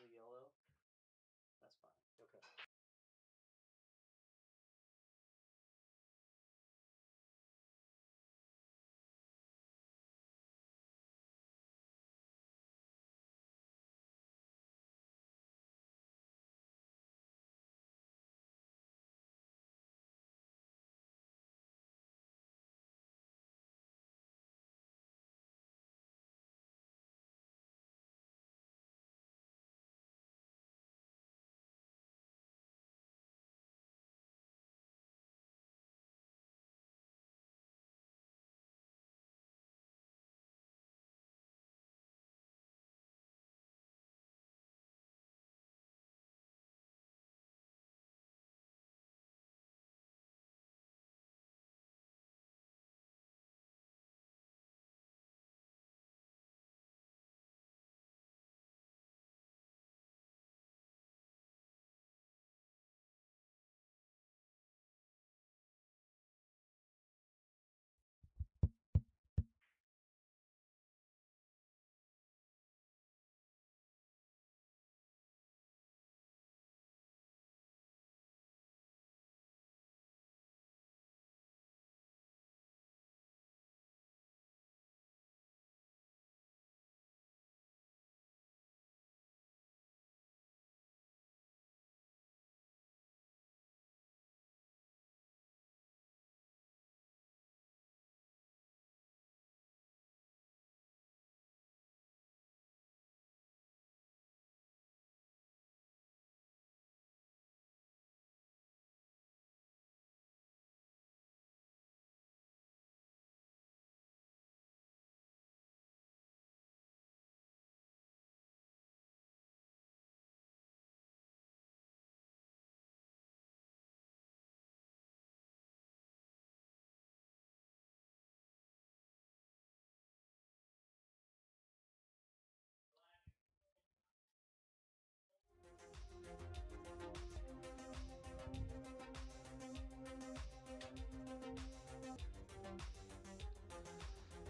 the yellow. That's fine. Okay.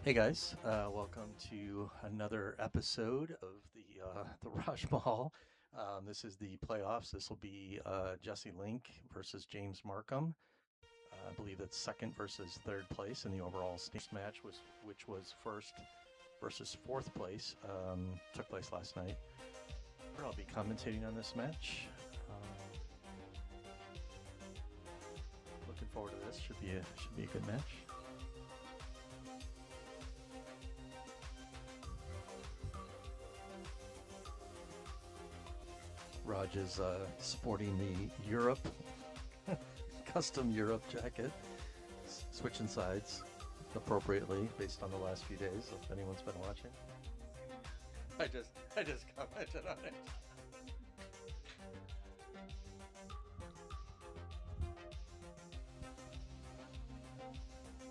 Hey guys, welcome to another episode of the Raj Mahal. This is the playoffs. This will be Jesse Link versus James Marcum. I believe that's second versus third place in the overall stakes match, which was first versus fourth place. Took place last night. I'll be commentating on this match. Looking forward to this. Should be a good match. Raj is sporting the Europe, custom Europe jacket, switching sides appropriately based on the last few days, if anyone's been watching. I just commented on it.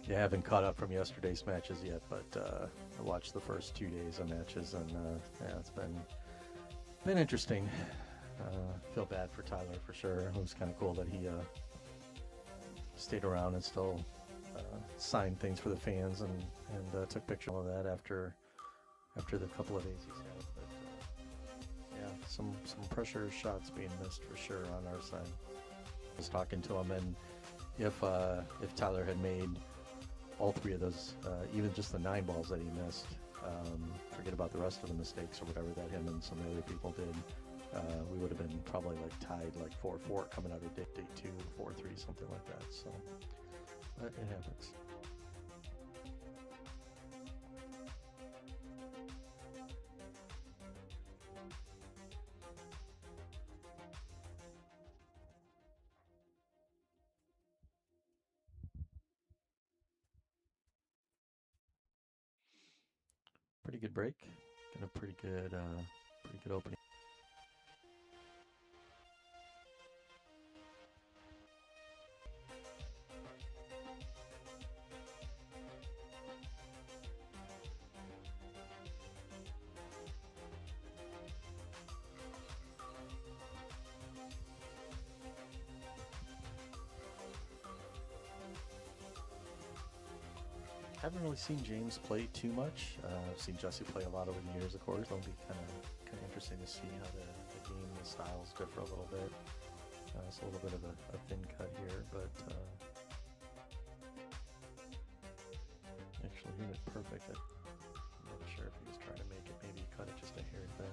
Yeah, I haven't caught up from yesterday's matches yet, but I watched the first 2 days of matches, and yeah, it's been interesting. Feel bad for Tyler for sure. It was kind of cool that he stayed around and still signed things for the fans and took pictures of that after the couple of days he's had. But yeah, some pressure shots being missed for sure on our side. I was talking to him, and if Tyler had made all three of those, even just the 9 balls that he missed, forget about the rest of the mistakes or whatever that him and some other people did. We would have been probably like tied like 4-4 coming out of day 2, 4-3, something like that. So, but it happens. Pretty good break. Got a pretty good opening. Haven't really seen James play too much. I've seen Jesse play a lot over the years, of course. It'll be kind of interesting to see how the the styles differ a little bit. It's a little bit of a thin cut here, but actually he was perfect. I'm not sure if he was trying to make it, maybe he cut it just a hair thin.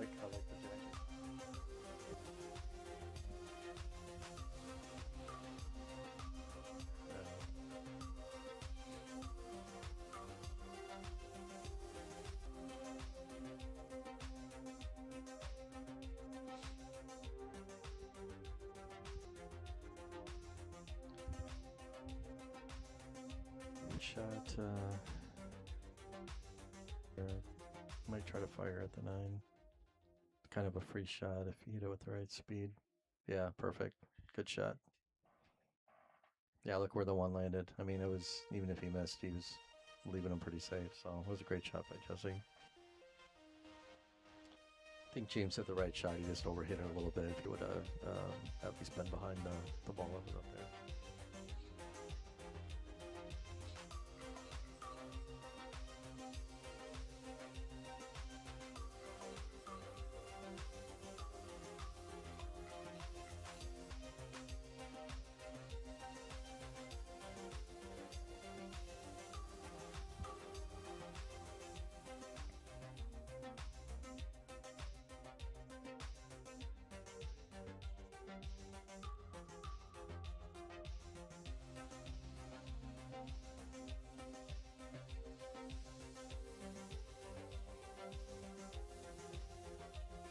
I like the jacket. Shot, might try to fire at the 9. Kind of a free shot if you hit it with the right speed. Yeah, perfect. Good shot. Yeah, look where the 1 landed. I mean, it was, even if he missed, he was leaving him pretty safe. So it was a great shot by Jesse. I think James hit the right shot. He just overhit it a little bit. If he would have at least been behind the ball that was up there.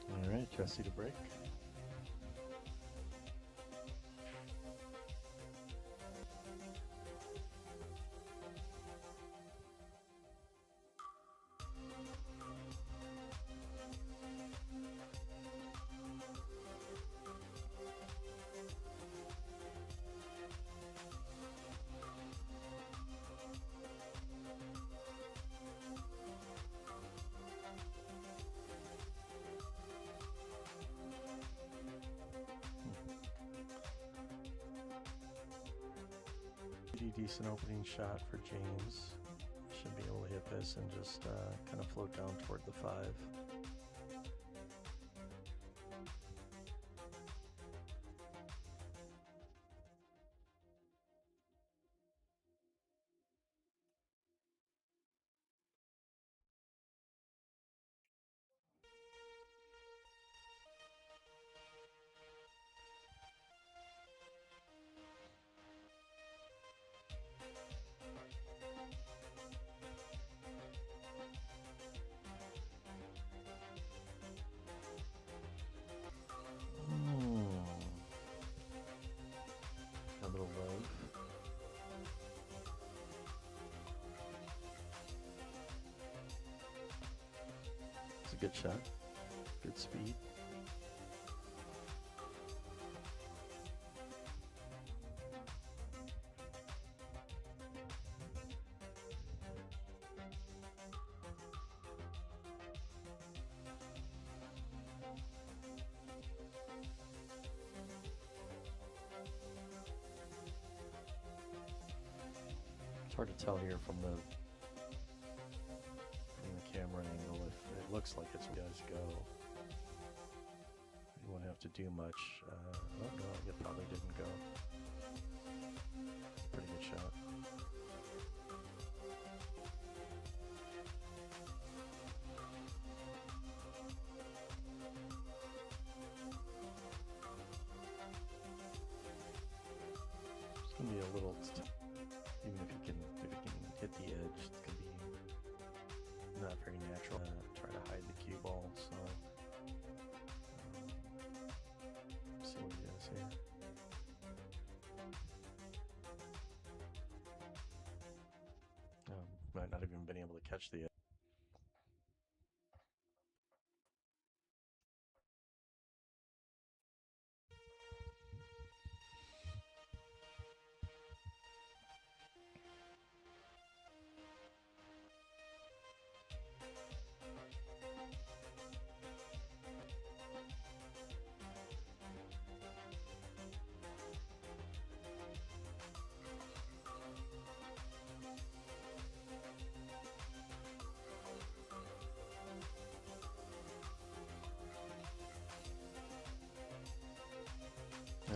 All right, Jesse to break. Decent opening shot for James. Should be able to hit this and just kind of float down toward the 5. A little low. It's a good shot. Good speed. Hard to tell here from the camera angle if it looks like it's where you guys go. You won't have to do much. Oh no, it probably didn't go. It's a pretty good shot. It's gonna be a little. Even if you can hit the edge, it's gonna be not very natural. Try to hide the cue ball, so see what he does here. Might not even been able to catch the edge.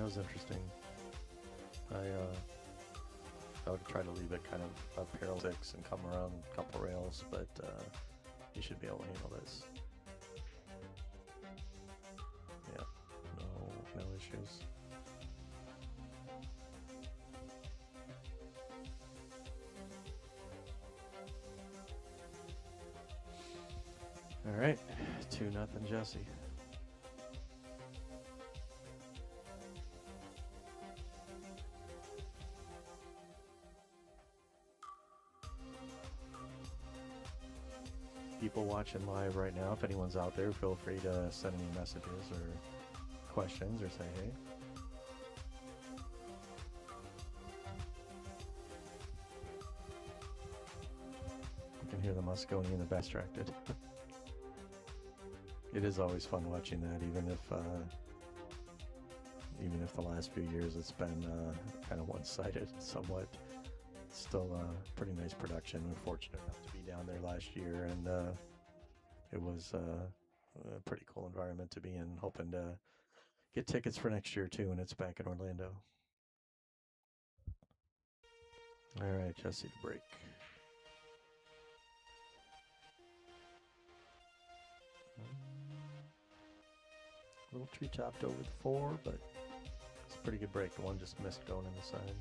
That was interesting. I would try to leave it kind of a parallel 6 and come around a couple rails, but you should be able to handle this. Yeah, no issues. All right, 2-0 Jesse. People watching live right now, if anyone's out there, feel free to send me messages or questions or say hey. You can hear the Mosconi in the back distracted. It is always fun watching that, even if the last few years it's been kind of one-sided somewhat. Still pretty nice production. We're fortunate enough to be down there last year, and it was a pretty cool environment to be in. Hoping to get tickets for next year too, and it's back in Orlando. All right, Jesse to break. A little tree topped over the 4, but it's a pretty good break. The one just missed going in the side.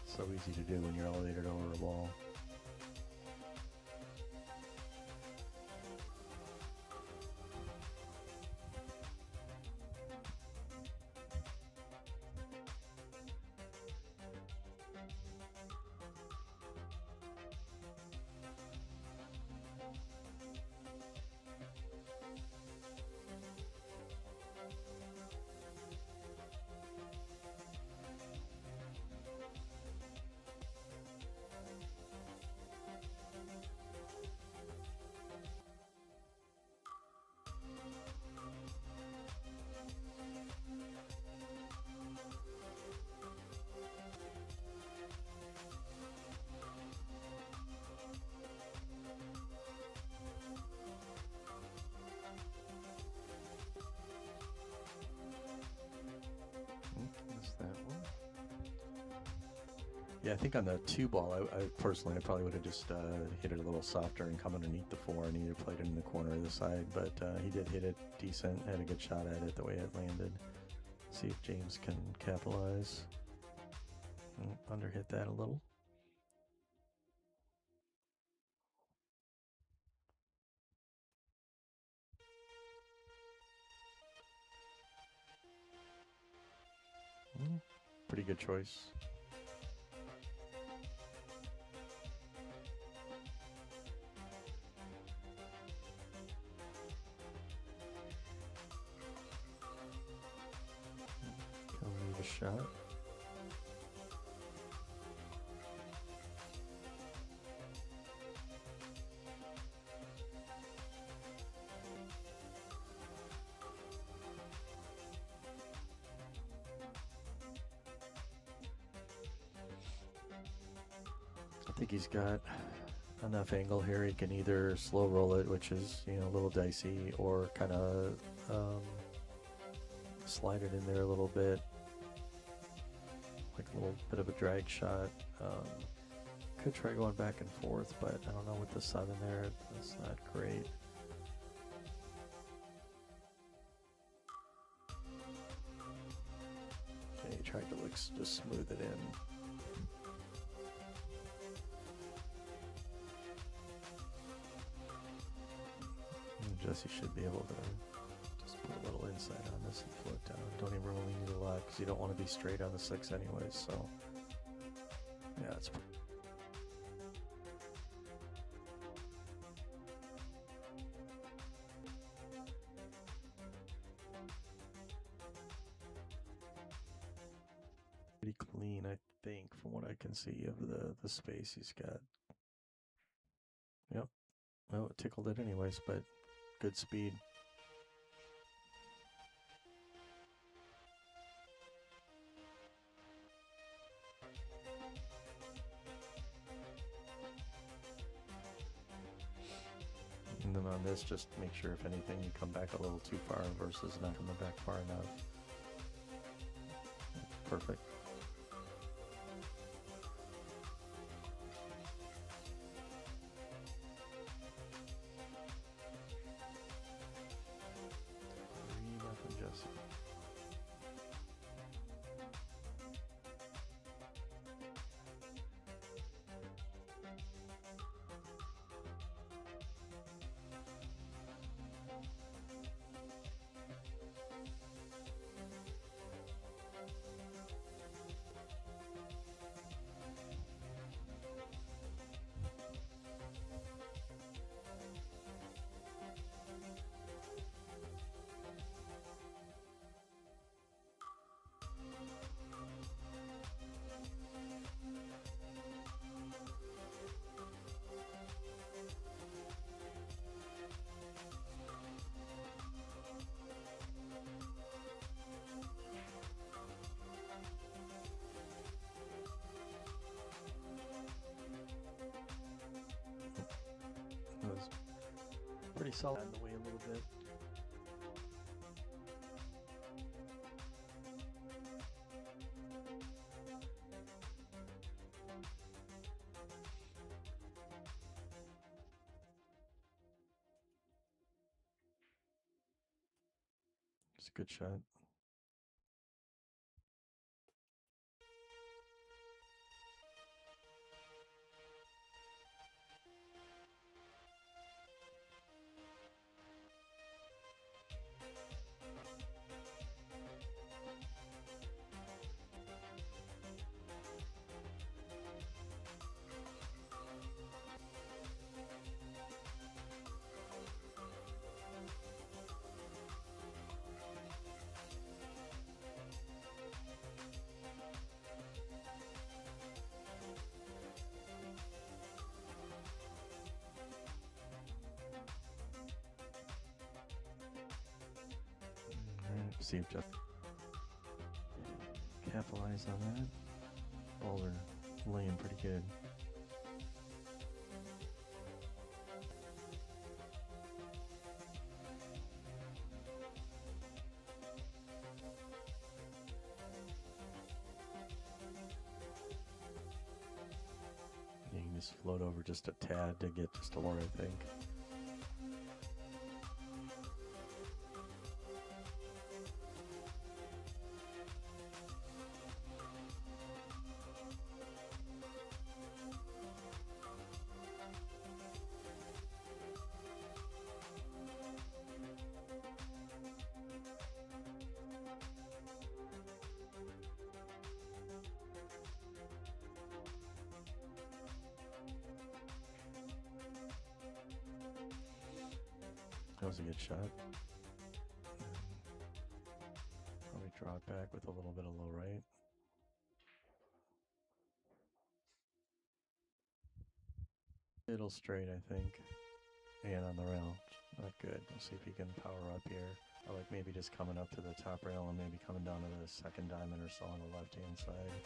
So easy to do when you're elevated over a wall. That one. Yeah, I think on the 2 ball, I personally, I probably would have just hit it a little softer and come underneath the 4 and either played it in the corner of the side. But he did hit it decent, had a good shot at it the way it landed. See if James can capitalize. Underhit that a little. Pretty good choice. Can leave a shot. I think he's got enough angle here. He can either slow roll it, which is, a little dicey, or kind of slide it in there a little bit, like a little bit of a drag shot. Could try going back and forth, but I don't know, with the sun in there, it's not great. Okay, he tried to just smooth it in. Jesse should be able to just put a little inside on this and float down. Don't even really need a lot because you don't want to be straight on the 6 anyways. So, yeah, it's pretty clean, I think, from what I can see of the space he's got. Yep. Well, it tickled it anyways, but good speed. on this, just make sure if anything you come back a little too far versus not coming back far enough. Perfect. Jesse. Was pretty solid in the way a little bit. It's a good shot. See if Jeff capitalize on that. Balls are laying pretty good. You can just float over just a tad to get just a more, I think. That was a good shot. Probably draw it back with a little bit of low right. Little straight, I think. And on the rail. Not good. We'll see if he can power up here. I like maybe just coming up to the top rail and maybe coming down to the second diamond or so on the left-hand side.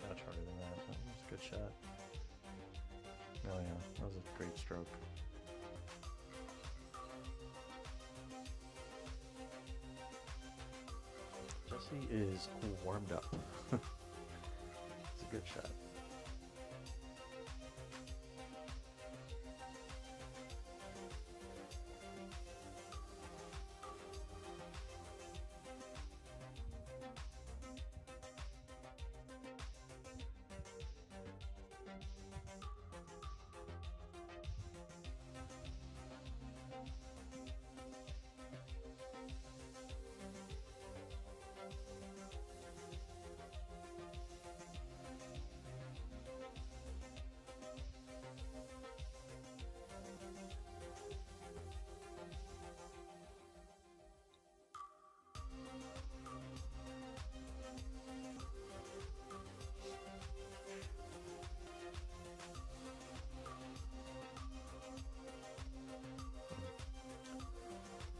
Much harder than that. That was a good shot. Oh yeah, that was a great stroke. Jesse is warmed up. It's a good shot.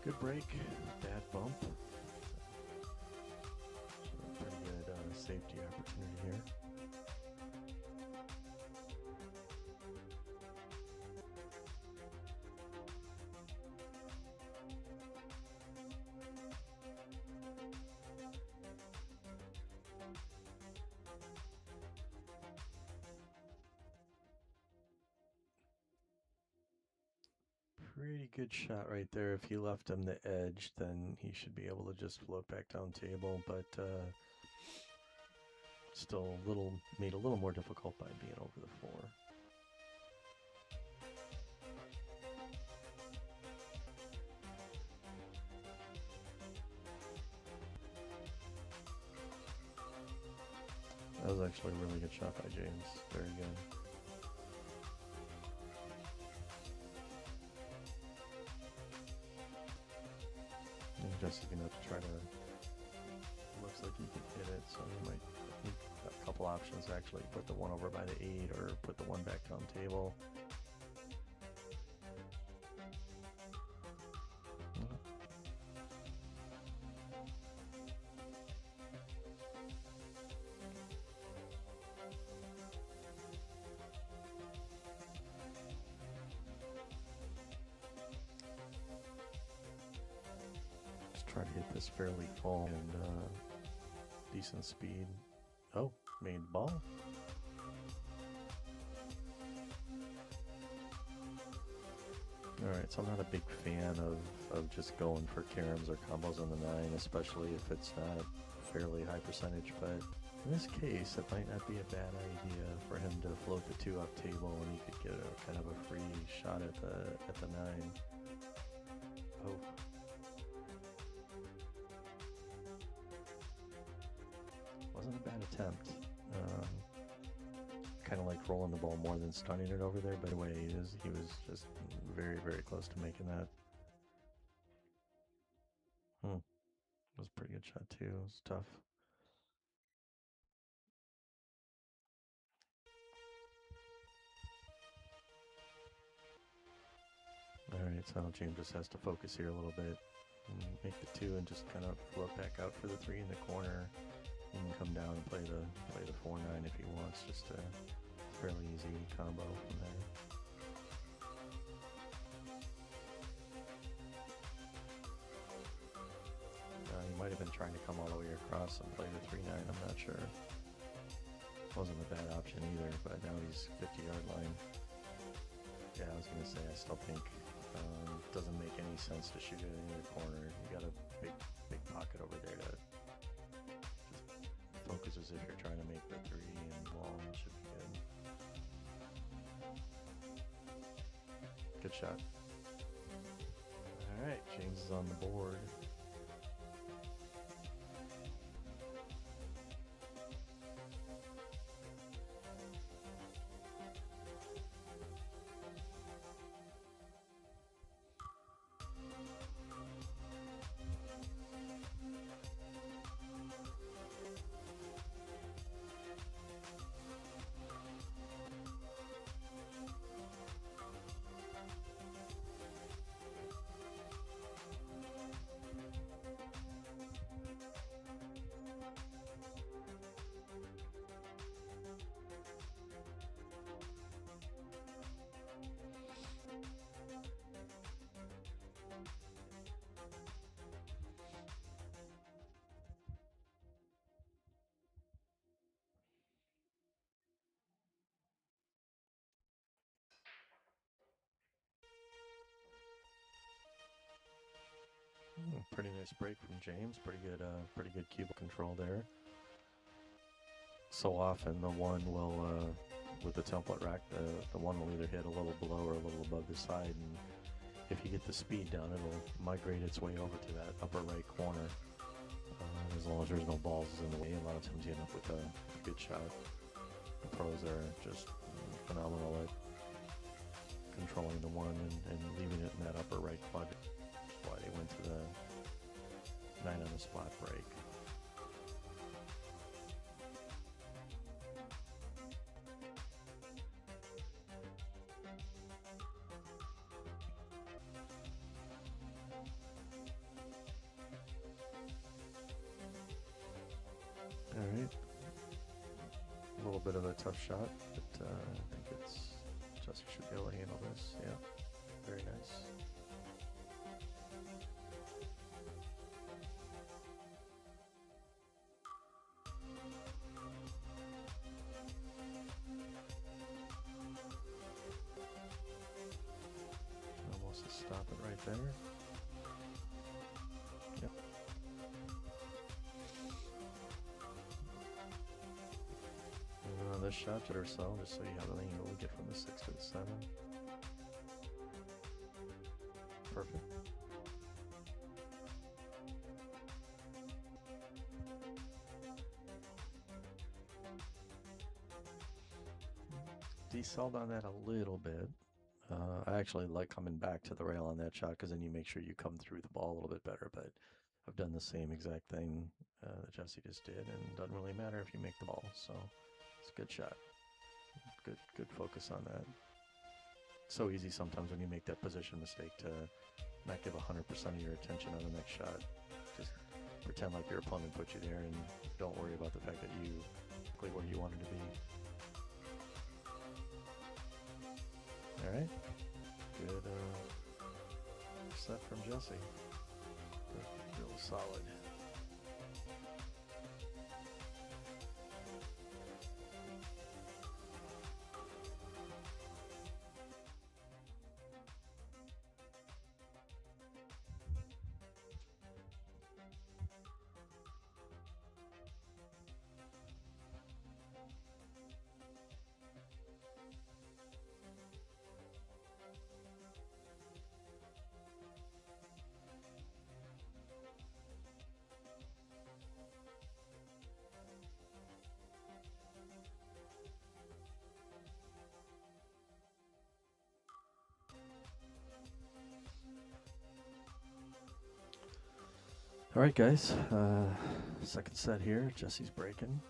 Good break, bad bump. So pretty good safety opportunity here. Pretty good shot right there. If you left him the edge, then he should be able to just float back down table, but still made a little more difficult by being over the 4. That was actually a really good shot by James. Very good. Just gonna have to try to. Looks like he can hit it, so he might need a couple options actually. Put the 1 over by the 8, or put the 1 back down table. Try to hit this fairly full and decent speed. Oh, made ball. Alright, so I'm not a big fan of just going for caroms or combos on the 9, especially if it's not fairly high percentage, but in this case, it might not be a bad idea for him to float the 2 up table and he could get a kind of a free shot at the 9. Oh. Wasn't a bad attempt. Kind of like rolling the ball more than stunning it over there, but anyway, he was just very, very close to making that. It was a pretty good shot too. It was tough. Alright, so James just has to focus here a little bit. And make the 2 and just kind of float back out for the 3 in the corner. He can come down and play the 4-9 if he wants. Just a fairly easy combo from there. He might have been trying to come all the way across and play the 3-9. I'm not sure. Wasn't a bad option either, but now he's 50-yard line. Yeah, I was gonna say I still think it doesn't make any sense to shoot it in either corner. You got a big pocket over there to. Focus as if you're trying to make the 3 and wall, and should be good. Good shot. Alright, James is on the board. Pretty nice break from James. Pretty good cube control there. So often the 1 will, with the template rack, the 1 will either hit a little below or a little above the side, and if you get the speed down, it'll migrate its way over to that upper right corner. As long as there's no balls in the way, a lot of times you end up with a good shot. The pros are just phenomenal at controlling the 1 and leaving it in that upper right quadrant. That's why they went to the 9 on the spot break. All right, a little bit of a tough shot, but I think Chester should be able to handle this. Yeah, very nice. Almost a stop. center. Yep. And on this shot to herself, just so you have an angle to get from the 6 to the 7. Perfect. Decelled on that a little bit. I actually like coming back to the rail on that shot because then you make sure you come through the ball a little bit better. But I've done the same exact thing that Jesse just did, and it doesn't really matter if you make the ball. So it's a good shot. Good focus on that. It's so easy sometimes when you make that position mistake to not give 100% of your attention on the next shot. Just pretend like your opponent put you there and don't worry about the fact that you exactly where you wanted to be. All right, good set from Jesse. Real solid. All right, guys. Second set here. Jesse's breaking.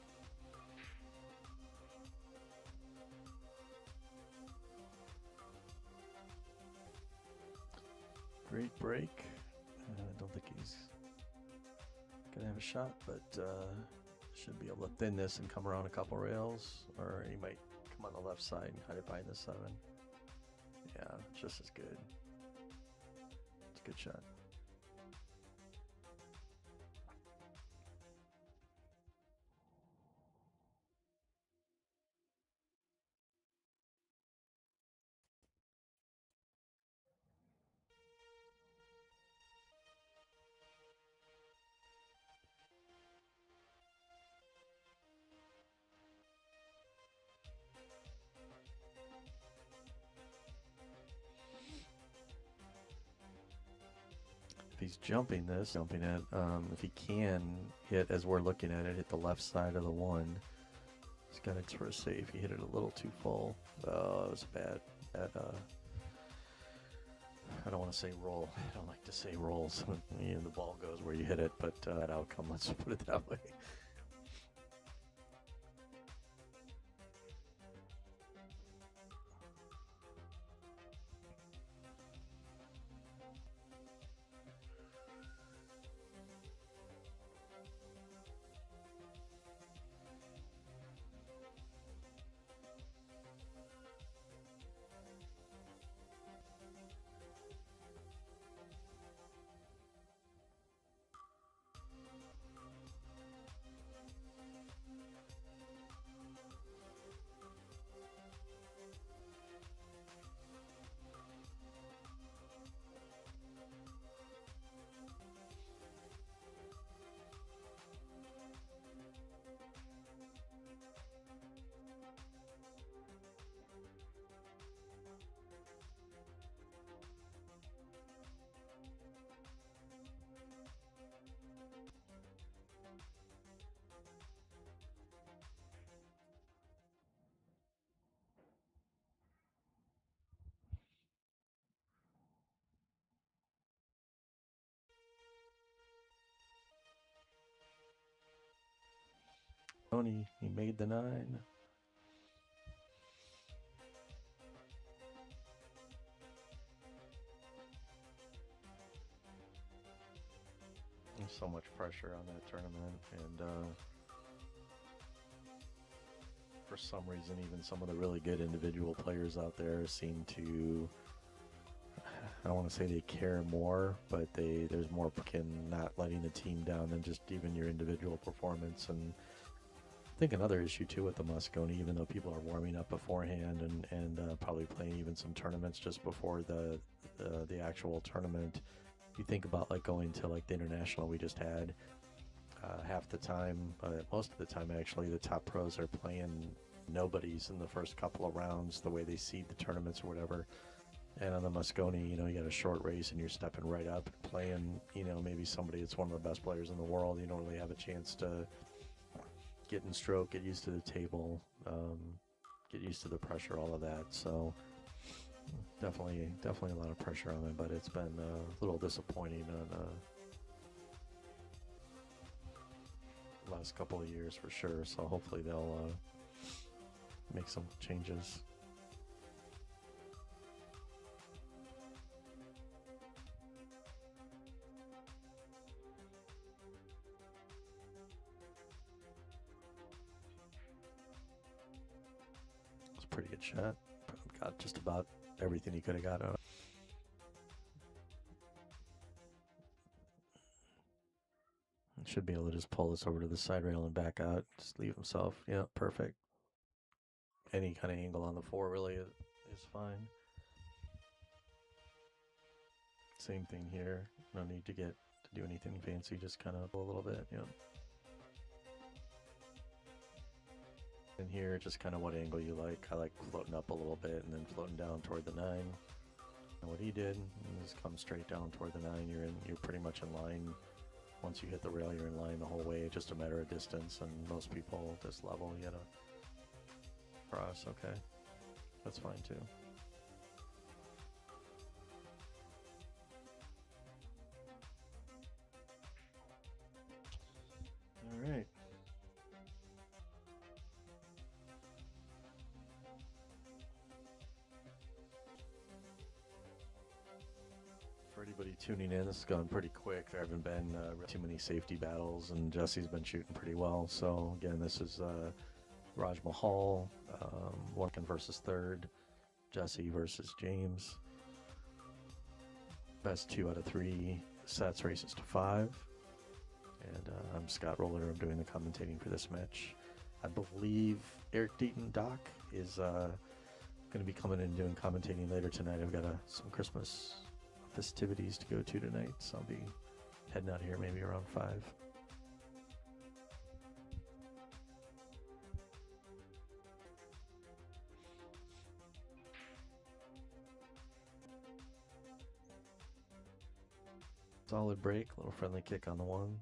Great break. I don't think he's going to have a shot, but should be able to thin this and come around a couple rails, or he might come on the left side and hide it behind the 7. Yeah, just as good. It's a good shot. If he's jumping this, if he can hit, as we're looking at it, hit the left side of the 1. He's got it for a save. He hit it a little too full. Oh, it was bad. I don't want to say roll. I don't like to say rolls. You know, the ball goes where you hit it, but that outcome, let's put it that way. Tony, he made the 9. There's so much pressure on that tournament, and for some reason, even some of the really good individual players out there seem to, I don't want to say they care more, but there's more in not letting the team down than just even your individual performance. And think another issue too with the Moscone, even though people are warming up beforehand and probably playing even some tournaments just before the actual tournament. You think about like going to like the international we just had. Half the time, most of the time actually, the top pros are playing nobodies in the first couple of rounds, the way they seed the tournaments or whatever. And on the Moscone, you know, you got a short race and you're stepping right up and playing, you know, maybe somebody that's one of the best players in the world. You don't really have a chance to get in stroke, get used to the table, get used to the pressure, all of that. So definitely a lot of pressure on it, but it's been a little disappointing on last couple of years for sure. So hopefully they'll make some changes. It's a pretty good shot. Got just about everything he could have got out of it. Should be able to just pull this over to the side rail and back out. Just leave himself. Yeah, perfect. Any kind of angle on the 4 really is fine. Same thing here. No need to do anything fancy. Just kind of a little bit. Yeah. And here, just kind of what angle you like. I like floating up a little bit and then floating down toward the 9. And what he did, just come straight down toward the 9. You're pretty much in line. Once you hit the rail, you're in line the whole way. Just a matter of distance. And most people at this level, you gotta cross. Okay, that's fine too. All right. For anybody tuning in, this has gone pretty quick. There haven't been too many safety battles, and Jesse's been shooting pretty well. So again, this is Raj Mahal, Marcum versus third, Jesse versus James. Best 2 out of 3 sets races to 5. And I'm Scott Roller. I'm doing the commentating for this match. I believe Eric Deaton Doc is going to be coming in and doing commentating later tonight. I've got some Christmas festivities to go to tonight, so I'll be heading out here maybe around 5. Solid break, little friendly kick on the 1.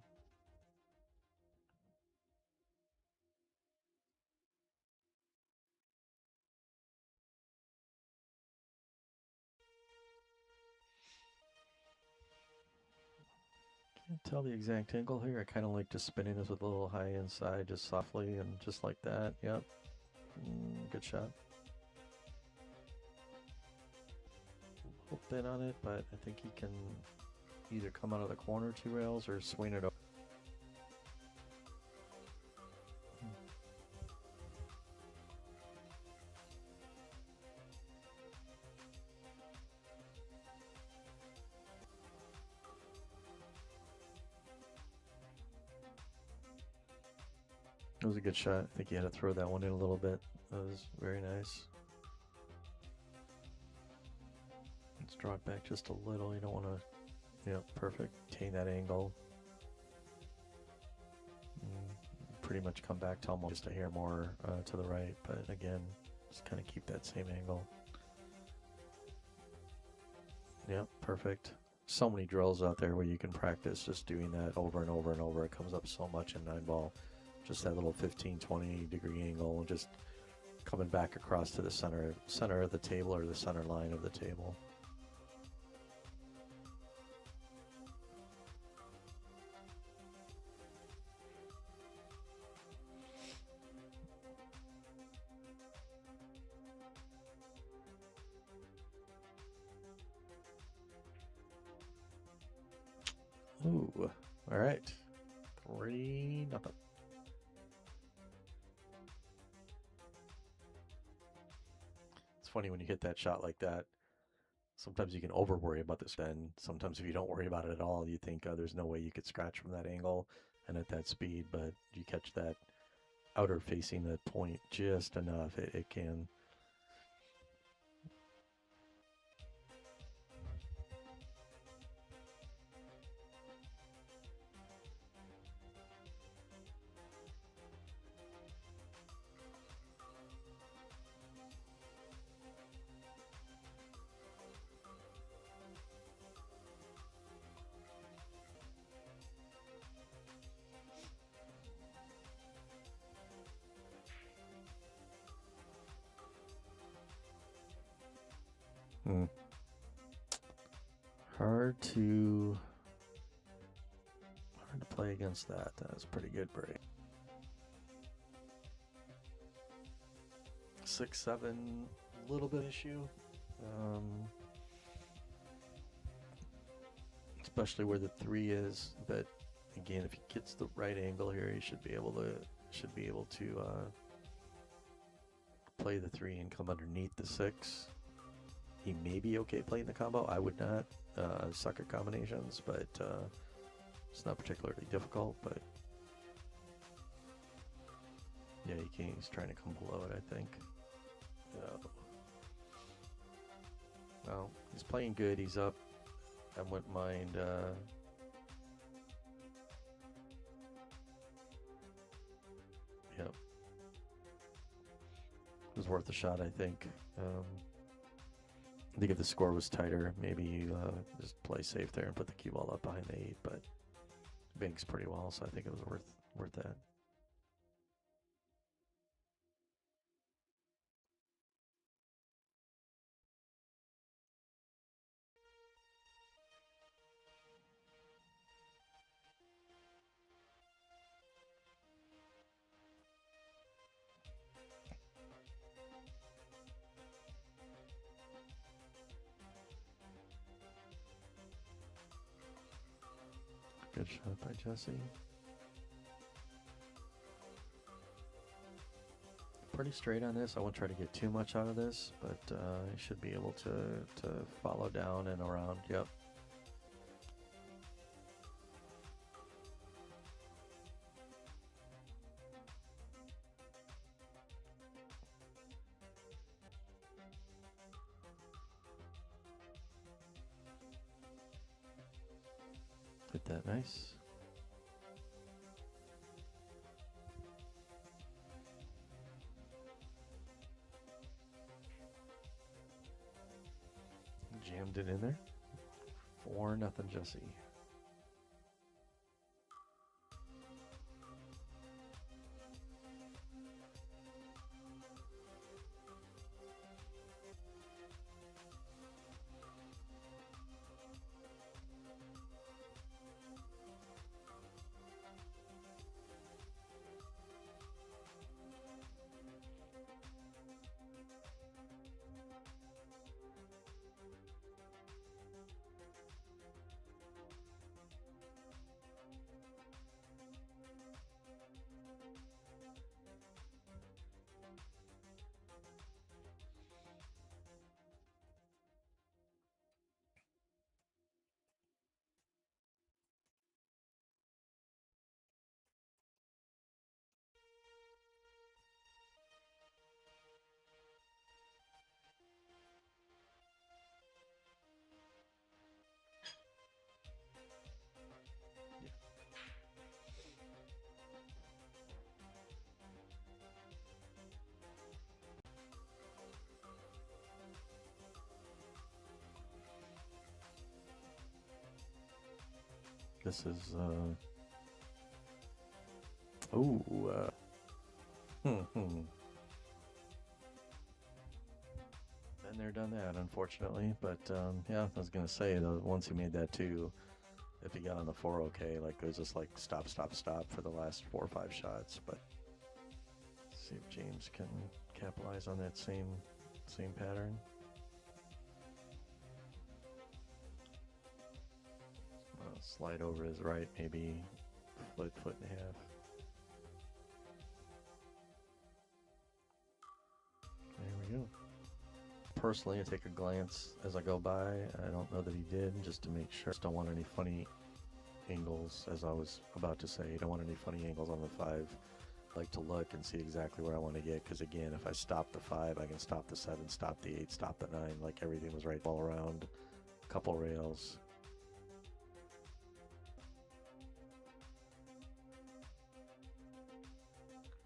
Can't tell the exact angle here. I kind of like just spinning this with a little high inside, just softly and just like that. Yep. Good shot. A little thin on it, but I think he can either come out of the corner 2 rails or swing it over. It was a good shot. I think you had to throw that one in a little bit. That was very nice. Let's draw it back just a little. You don't want to, yeah, perfect. Maintain that angle. Pretty much come back to almost just a hair more to the right, but again, just kind of keep that same angle. Yep, perfect. So many drills out there where you can practice just doing that over and over and over. It comes up so much in 9-ball. Just that little 15, 20 degree angle and just coming back across to the center of the table or the center line of the table. Ooh, all right. 3-0. It's funny when you hit that shot like that. Sometimes you can over worry about this. Then sometimes if you don't worry about it at all, you think there's no way you could scratch from that angle and at that speed. But you catch that outer facing that point just enough, it can. Hard to play against that. That was a pretty good break. 6-7, a little bit issue. Especially where the 3 is, but again, if he gets the right angle here, he should be able to play the 3 and come underneath the 6. He may be okay playing the combo. I would not suck at combinations, but it's not particularly difficult. But yeah, he's trying to come below it, I think. Well, he's playing good. He's up. I wouldn't mind. Yep. It was worth a shot, I think. I think if the score was tighter, maybe you just play safe there and put the cue ball up behind the 8, but banks pretty well, so I think it was worth that. Good shot by Jesse. Pretty straight on this. I won't try to get too much out of this, but I should be able to follow down and around. Yep. Hit that nice. Jammed it in there. 4-0 Jesse. This is, Been there, done that, unfortunately. But, yeah, I was going to say, though, once he made that 2, if he got on the 4 okay, like, it was just like stop, stop, stop for the last 4 or 5 shots. But see if James can capitalize on that same pattern. Slide over his right, maybe foot and a half. There we go. Personally, I take a glance as I go by. I don't know that he did, just to make sure. Just don't want any funny angles, as I was about to say. You don't want any funny angles on the 5 like to look and see exactly where I want to get, because again, if I stop the 5, I can stop the 7, stop the 8, stop the 9. Like everything was right all around. A couple rails.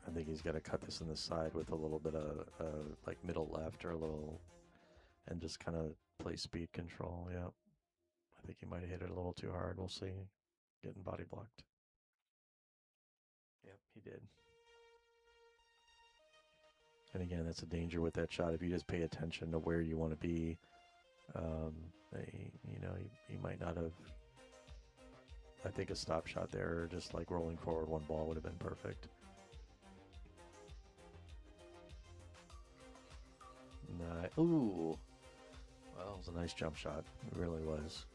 I think he's got to cut this in the side with a little bit of like middle left or a little, and just kind of play speed control. Yeah, I think he might have hit it a little too hard. We'll see. Getting body blocked. Yep, he did. And again, that's a danger with that shot. If you just pay attention to where you want to be, you might not have. I think a stop shot there, or just like rolling forward one ball, would have been perfect. Ooh. Well, it was a nice jump shot. It really was.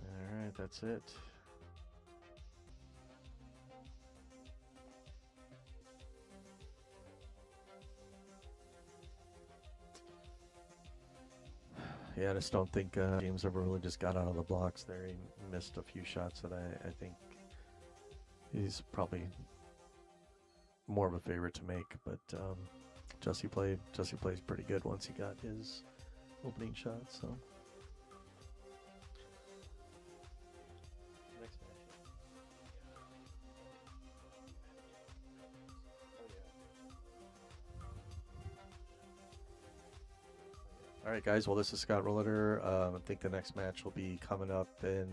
All right, that's it. Yeah, I just don't think James ever really just got out of the blocks there. He missed a few shots that I think he's probably more of a favorite to make. But Jesse plays pretty good once he got his opening shot. So next match. All right, guys. Well, this is Scott Rolliter. I think the next match will be coming up in